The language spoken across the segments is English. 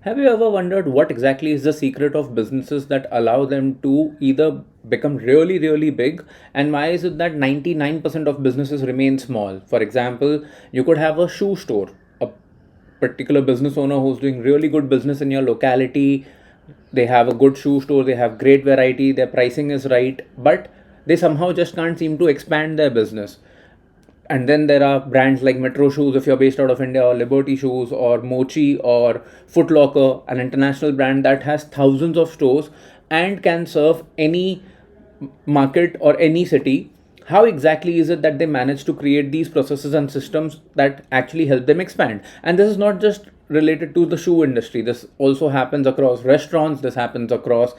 Have you ever wondered what exactly is the secret of businesses that allow them to either become really, really big, and why is it that 99% of businesses remain small? For example, you could have a shoe store, a particular business owner who's doing really good business in your locality. They have a good shoe store, they have great variety, their pricing is right, but they somehow just can't seem to expand their business. And then there are brands like Metro Shoes if you're based out of India, or Liberty Shoes, or Mochi, or Foot Locker, an international brand that has thousands of stores and can serve any market or any city. How exactly is it that they manage to create these processes and systems that actually help them expand? And this is not just related to the shoe industry, this also happens across restaurants, this happens across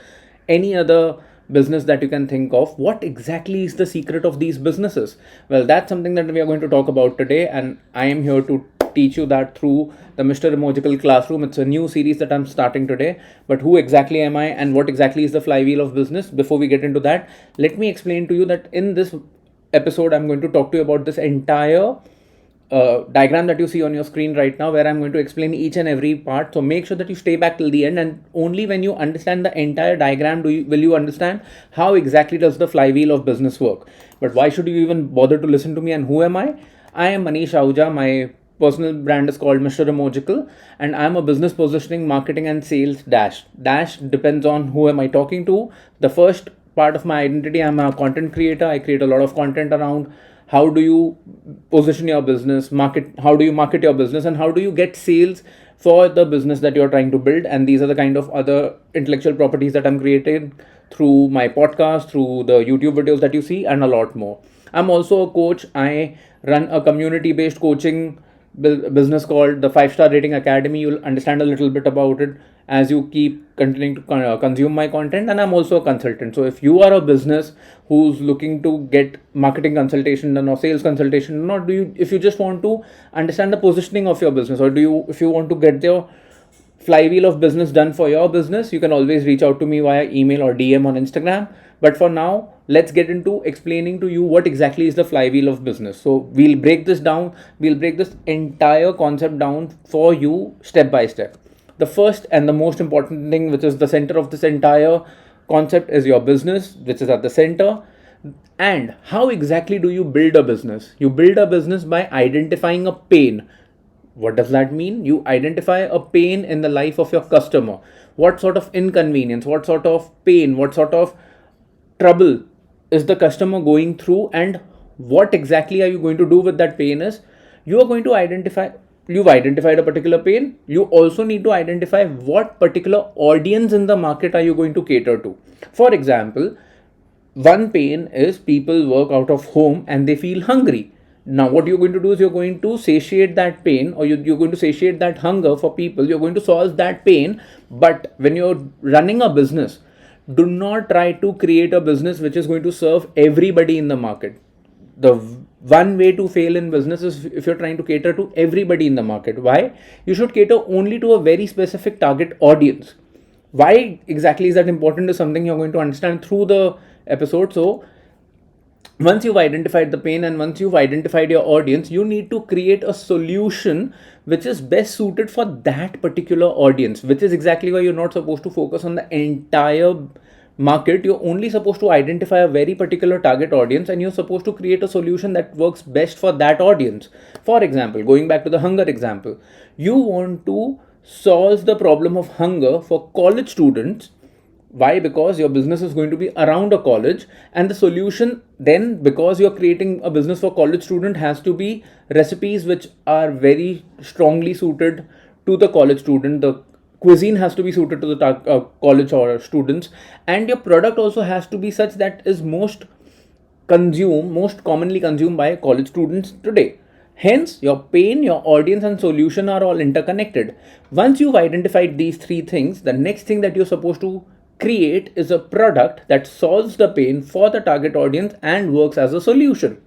any other business that you can think of. What exactly is the secret of these businesses? Well, that's something that we are going to talk about today, and I am here to teach you that through the MrEmogical Classroom. It's a new series that I'm starting today. But who exactly am I, and what exactly is the flywheel of business? Before we get into that, let me explain to you that in this episode, I'm going to talk to you about this entire diagram that you see on your screen right now, where I'm going to explain each and every part. So make sure that you stay back till the end, and only when you understand the entire diagram will you understand how exactly does the flywheel of business work. But why should you even bother to listen to me, and who am I? I am Manish Ahuja. My personal brand is called MrEmogical, and I'm a business positioning, marketing, and sales dash. Dash depends on who am I talking to. The first part of my identity, I'm a content creator. I create a lot of content around how do you position your business, market, how do you market your business, and how do you get sales for the business that you're trying to build. And these are the kind of other intellectual properties that I'm creating through my podcast, through the YouTube videos that you see, and a lot more. I'm also a coach. I run a community based coaching business called the 5 Star Rating Academy. You'll understand a little bit about it as you keep continuing to consume my content. And I'm also a consultant. So if you are a business who's looking to get marketing consultation done or sales consultation, or do you, if you just want to understand the positioning of your business, or do you, if you want to get your flywheel of business done for your business, you can always reach out to me via email or DM on Instagram. But for now, let's get into explaining to you what exactly is the flywheel of business. So we'll break this down, we'll break this entire concept down for you step by step. The first and the most important thing, which is the center of this entire concept, is your business, which is at the center. And how exactly do you build a business? You build a business by identifying a pain. What does that mean? You identify a pain in the life of your customer. What sort of inconvenience, what sort of pain, what sort of trouble is the customer going through, and what exactly are you going to do with that pain? Is you are going to identify, you've identified a particular pain, you also need to identify what particular audience in the market are you going to cater to. For example, one pain is people work out of home and they feel hungry. Now what you're going to do is you're going to satiate that pain, or you're going to satiate that hunger for people. You're going to solve that pain. But when you're running a business, do not try to create a business which is going to serve everybody in the market. The one way to fail in business is if you're trying to cater to everybody in the market. Why? You should cater only to a very specific target audience. Why exactly is that important is something you're going to understand through the episode. So once you've identified the pain and once you've identified your audience, you need to create a solution which is best suited for that particular audience, which is exactly why you're not supposed to focus on the entire market. You're only supposed to identify a very particular target audience, and you're supposed to create a solution that works best for that audience. For example, going back to the hunger example, you want to solve the problem of hunger for college students. Why? Because your business is going to be around a college, and the solution then, because you're creating a business for college student, has to be recipes which are very strongly suited to the college student. The cuisine has to be suited to the college or students, and your product also has to be such that is most commonly consumed by college students today. Hence, your pain, your audience, and solution are all interconnected. Once you've identified these three things, the next thing that you're supposed to create is a product that solves the pain for the target audience and works as a solution.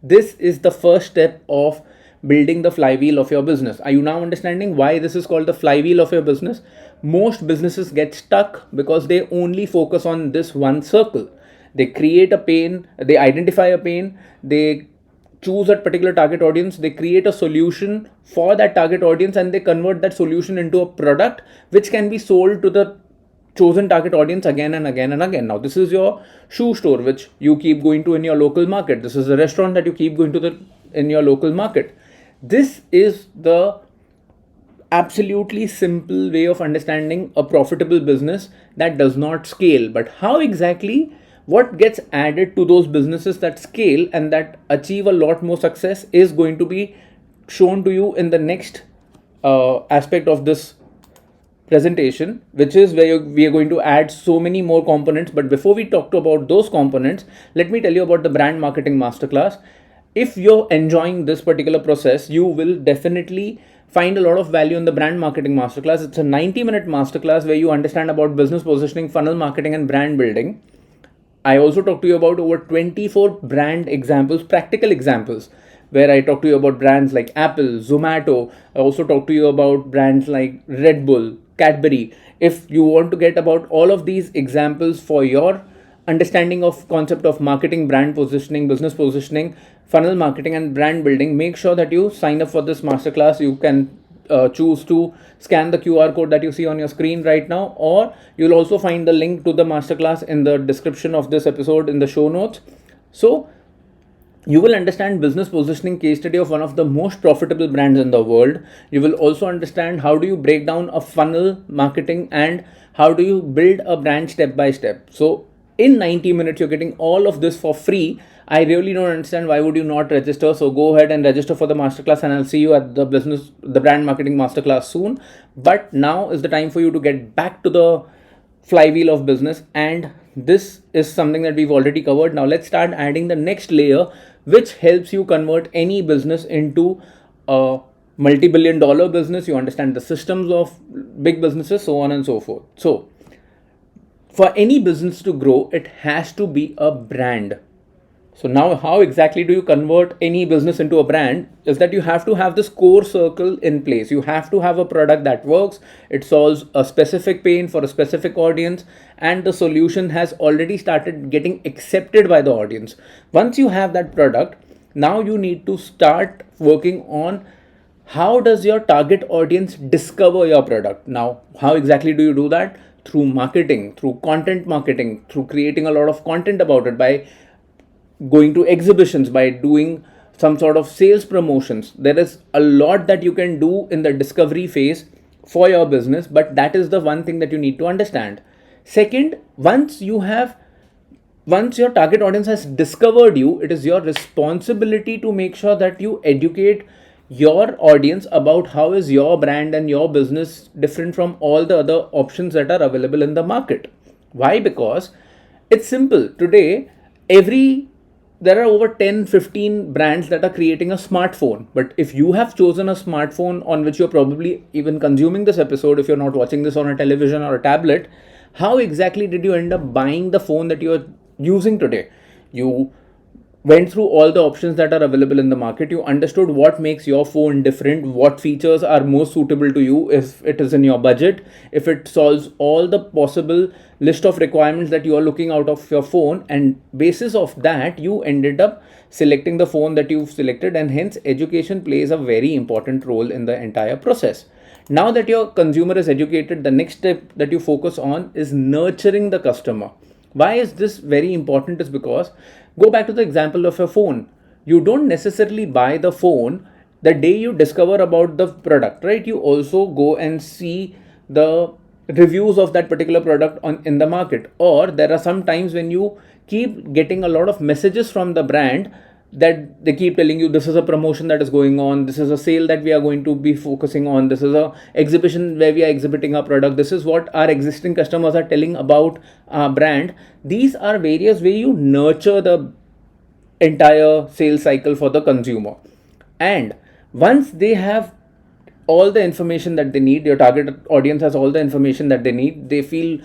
This is the first step of building the flywheel of your business. Are you now understanding why this is called the flywheel of your business? Most businesses get stuck because they only focus on this one circle. They create a pain, they identify a pain, they choose that particular target audience, they create a solution for that target audience, and they convert that solution into a product which can be sold to the chosen target audience again and again and again. Now, this is your shoe store which you keep going to in your local market. This is a restaurant that you keep going to in your local market. This is the absolutely simple way of understanding a profitable business that does not scale. But how exactly, what gets added to those businesses that scale and that achieve a lot more success is going to be shown to you in the next aspect of this presentation, which is where we are going to add so many more components. But before we talk about those components, let me tell you about the brand marketing masterclass. If you're enjoying this particular process, you will definitely find a lot of value in the brand marketing masterclass. It's a 90-minute masterclass where you understand about business positioning, funnel marketing, and brand building. I also talk to you about over 24 brand examples, practical examples, where I talk to you about brands like Apple, Zomato. I also talk to you about brands like Red Bull, Cadbury. If you want to get about all of these examples for your understanding of concept of marketing, brand positioning, business positioning, funnel marketing, and brand building, make sure that you sign up for this masterclass. You can choose to scan the QR code that you see on your screen right now, or you'll also find the link to the masterclass in the description of this episode in the show notes. So you will understand business positioning case study of one of the most profitable brands in the world. You will also understand how do you break down a funnel marketing and how do you build a brand step by step. So in 90 minutes, you're getting all of this for free. I really don't understand why would you not register. So go ahead and register for the masterclass, and I'll see you at the brand marketing masterclass soon. But now is the time for you to get back to the flywheel of business, and this is something that we've already covered. Now let's start adding the next layer, which helps you convert any business into a multi-billion dollar business. You understand the systems of big businesses, so on and so forth. So for any business to grow, it has to be a brand. So now how exactly do you convert any business into a brand is that you have to have this core circle in place. You have to have a product that works. It solves a specific pain for a specific audience, and the solution has already started getting accepted by the audience. Once you have that product, now you need to start working on how does your target audience discover your product. Now, how exactly do you do that? Through marketing, through content marketing, through creating a lot of content about it, by going to exhibitions, by doing some sort of sales promotions. There is a lot that you can do in the discovery phase for your business, but that is the one thing that you need to understand. Second, once your target audience has discovered you, it is your responsibility to make sure that you educate your audience about how is your brand and your business different from all the other options that are available in the market. Why? Because it's simple. Today, there are over 10-15 brands that are creating a smartphone. But if you have chosen a smartphone on which you're probably even consuming this episode, if you're not watching this on a television or a tablet, how exactly did you end up buying the phone that you're using today? You went through all the options that are available in the market. You understood what makes your phone different, what features are most suitable to you, if it is in your budget, if it solves all the possible list of requirements that you are looking out of your phone, and basis of that you ended up selecting the phone that you've selected. And hence education plays a very important role in the entire process. Now that your consumer is educated, the next step that you focus on is nurturing the customer. Why is this very important? Is because, go back to the example of a phone. You don't necessarily buy the phone the day you discover about the product, right? You also go and see the reviews of that particular product in the market. Or there are some times when you keep getting a lot of messages from the brand that they keep telling you, this is a promotion that is going on, this is a sale that we are going to be focusing on, this is a exhibition where we are exhibiting our product, this is what our existing customers are telling about our brand. These are various ways you nurture the entire sales cycle for the consumer. And once they have all the information that they need, your target audience has all the information that they need, they feel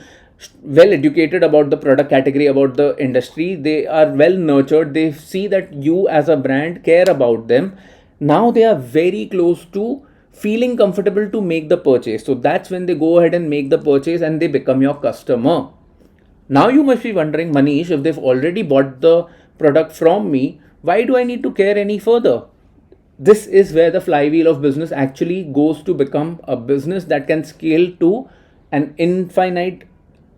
well educated about the product category, about the industry, they are well nurtured, they see that you as a brand care about them. Now they are very close to feeling comfortable to make the purchase. So that's when they go ahead and make the purchase and they become your customer. Now you must be wondering, Manish, if they've already bought the product from me, Why do I need to care any further? This is where the flywheel of business actually goes to become a business that can scale to an infinite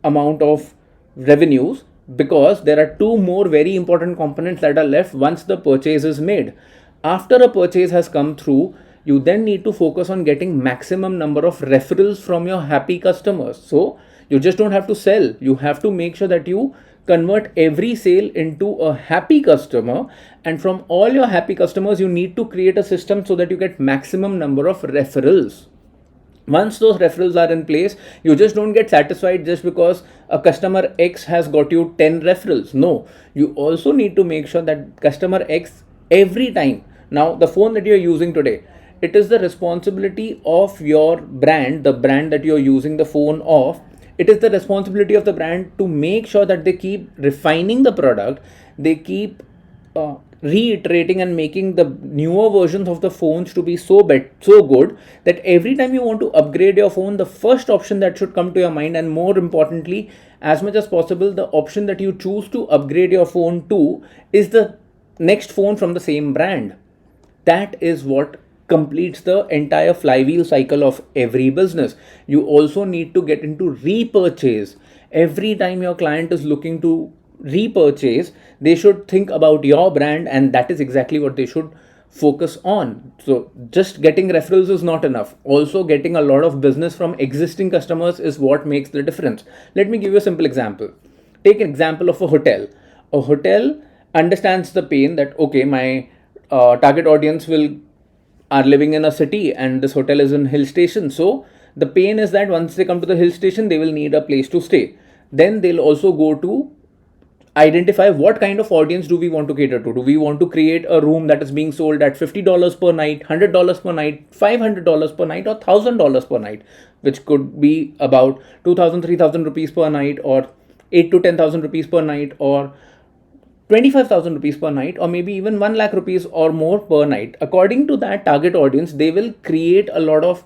amount of revenues, because there are two more very important components that are left once the purchase is made. After a purchase has come through, you then need to focus on getting maximum number of referrals from your happy customers. So you just don't have to sell, you have to make sure that you convert every sale into a happy customer, and from all your happy customers you need to create a system so that you get maximum number of referrals. Once those referrals are in place, you just don't get satisfied just because a customer X has got you 10 referrals. No, you also need to make sure that customer X, every time, now the phone that you're using today, it is the responsibility of your brand, the brand that you're using the phone of, it is the responsibility of the brand to make sure that they keep refining the product, they keep reiterating and making the newer versions of the phones to be so good that every time you want to upgrade your phone, the first option that should come to your mind, and more importantly, as much as possible, the option that you choose to upgrade your phone to is the next phone from the same brand. That is what completes the entire flywheel cycle of every business. You also need to get into repurchase. Every time your client is looking to repurchase, they should think about your brand, and that is exactly what they should focus on. So just getting referrals is not enough. Also getting a lot of business from existing customers is what makes the difference. Let me give you a simple example. Take an example of a hotel. A hotel understands the pain that, okay, my target audience will are living in a city and this hotel is in hill station. So the pain is that once they come to the hill station, they will need a place to stay. Then they'll also go to identify what kind of audience do we want to cater to. Do we want to create a room that is being sold at $50 per night, $100 per night, $500 per night, or $1,000 per night, which could be about 2,000, 3,000 rupees per night, or 8 to 10,000 rupees per night, or 25,000 rupees per night, or maybe even 1 lakh rupees or more per night. According to that target audience, they will create a lot of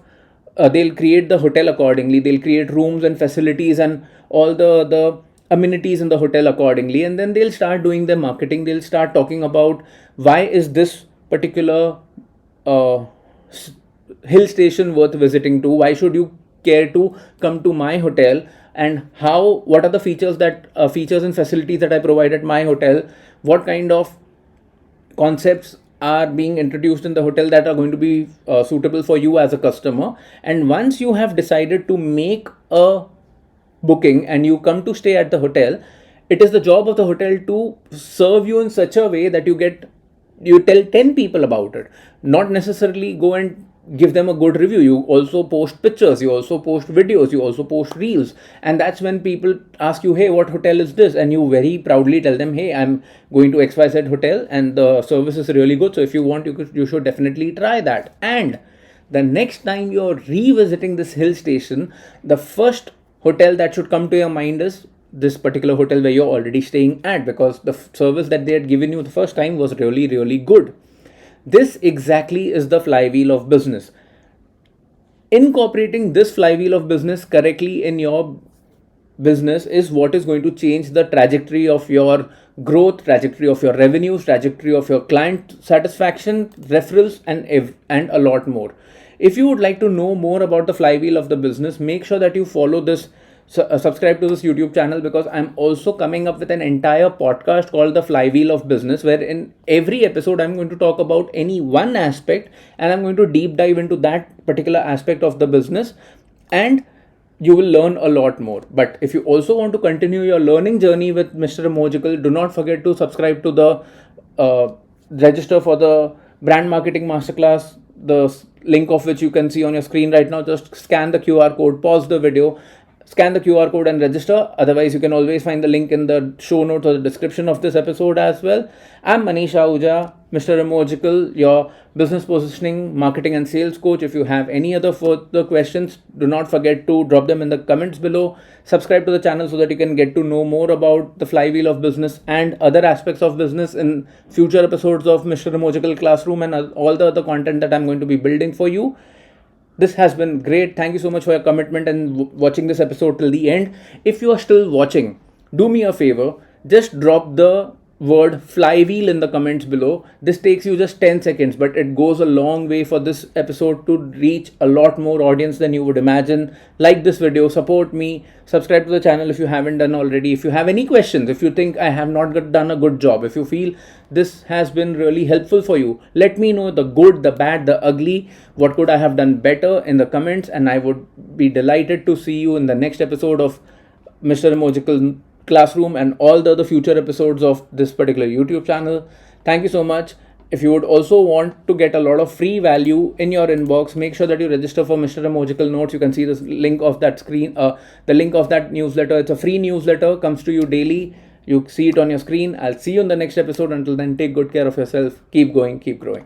they'll create the hotel accordingly, they'll create rooms and facilities and all the amenities in the hotel accordingly, and then they'll start doing their marketing. They'll start talking about why is this particular uh, hill station worth visiting to, why should you care to come to my hotel, and how, what are the features and facilities that I provide at my hotel, what kind of concepts are being introduced in the hotel that are going to be suitable for you as a customer. And once you have decided to make a booking and you come to stay at the hotel, it is the job of the hotel to serve you in such a way that you tell 10 people about it, not necessarily go and give them a good review. You also post pictures, you also post videos, you also post reels, and that's when people ask you, hey, what hotel is this, and you very proudly tell them, hey, I'm going to XYZ hotel and the service is really good, so if you want, you should definitely try that. And the next time you're revisiting this hill station, the first hotel that should come to your mind is this particular hotel where you're already staying at, because the service that they had given you the first time was really, really good. This exactly is the flywheel of business. Incorporating this flywheel of business correctly in your business is what is going to change the trajectory of your growth, trajectory of your revenues, trajectory of your client satisfaction, referrals, and a lot more. If you would like to know more about the flywheel of the business, make sure that you follow this, subscribe to this YouTube channel, because I'm also coming up with an entire podcast called the Flywheel of Business, where in every episode I'm going to talk about any one aspect and I'm going to deep dive into that particular aspect of the business, and you will learn a lot more. But if you also want to continue your learning journey with MrEmogical, do not forget to subscribe to the register for the brand marketing masterclass, the link of which you can see on your screen right now. Just scan the QR code, pause the video, scan the QR code and register. Otherwise, you can always find the link in the show notes or the description of this episode as well. I'm Manish Ahuja, MrEmogical, your business positioning, marketing and sales coach. If you have any other further questions, do not forget to drop them in the comments below. Subscribe to the channel so that you can get to know more about the flywheel of business and other aspects of business in future episodes of MrEmogical Classroom and all the other content that I'm going to be building for you. This has been great. Thank you so much for your commitment and watching this episode till the end. If you are still watching, do me a favor, just drop the word flywheel in the comments below. This takes you just 10 seconds, but it goes a long way for this episode to reach a lot more audience than you would imagine. Like this video, support me, subscribe to the channel if you haven't done already. If you have any questions, if you think I have not done a good job, if you feel this has been really helpful for you, let me know the good, the bad, the ugly, what could I have done better in the comments, and I would be delighted to see you in the next episode of MrEmogical Classroom and all the other future episodes of this particular YouTube channel. Thank you so much. If you would also want to get a lot of free value in your inbox, make sure that you register for MrEmogical Notes. You can see this link of that screen, the link of that newsletter. It's a free newsletter, comes to you daily. You see it on your screen. I'll see you in the next episode. Until then, take good care of yourself. Keep going, keep growing.